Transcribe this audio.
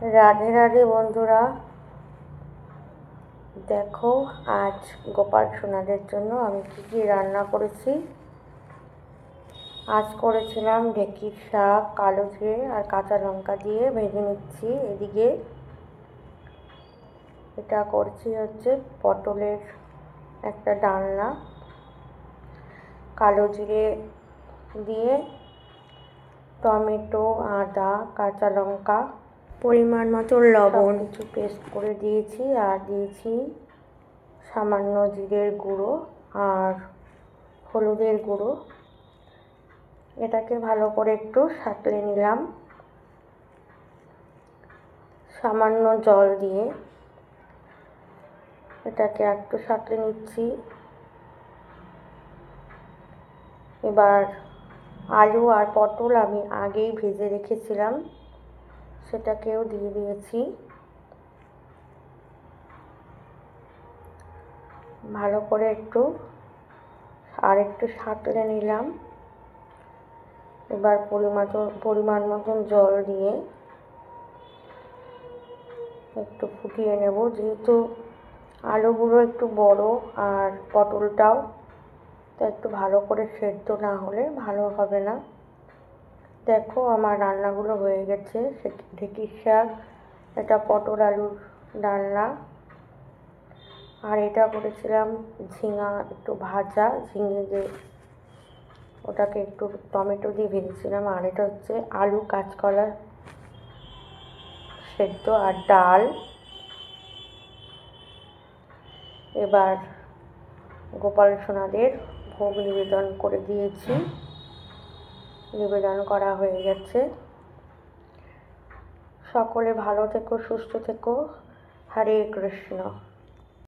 রাধে রাধে বন্ধুরা, দেখো আজ গোপাল সোনাদের জন্য আমি কী রান্না করেছি। আজ করেছিলাম ঢেঁকির শাক কালো জিরে আর কাঁচা লঙ্কা দিয়ে ভেজে নিচ্ছি। এদিকে এটা করছি হচ্ছে পটলের একটা ডালনা, কালো জিরে দিয়ে টমেটো, আদা, কাঁচা লঙ্কা, পরিমাণ মতো লবণ কিছু পেস্ট করে দিয়েছি, আর দিয়েছি সামান্য জিরের গুঁড়ো আর হলুদের গুঁড়ো। এটাকে ভালো করে একটু সাঁতলে নিলাম সামান্য জল দিয়ে। এটাকে একটু সাঁতলে নিচ্ছি। এবার আলু আর পটল আমি আগেই ভেজে রেখেছিলাম, সেটাকেও দিয়ে দিয়েছি। ভালো করে একটু সাঁতলে নিলাম। এবার পরিমাণ মতন জল দিয়ে একটু ফুটিয়ে নেব, যেহেতু আলুগুলো একটু বড় আর পটলটাও, তা একটু ভালো করে সেদ্ধ না হলে ভালো হবে না। দেখো আমার রান্নাগুলো হয়ে গেছে। ঢেঁকির শাক, এটা পটল আলুর ডালনা, আর এটা করেছিলাম ঝিঙা একটু ভাজা, ঝিঙে যে ওটাকে একটু টমেটো দিয়ে ভেজেছিলাম, আর এটা হচ্ছে আলু কাঁচকলা সেদ্ধ আর ডাল। এবার গোপাল সোনাদের ভোগ নিবেদন করে দিয়েছি, নিবেদন করা হয়ে গেছে। সকলে ভালো থেকো, সুস্থ থেকো। হরে কৃষ্ণ।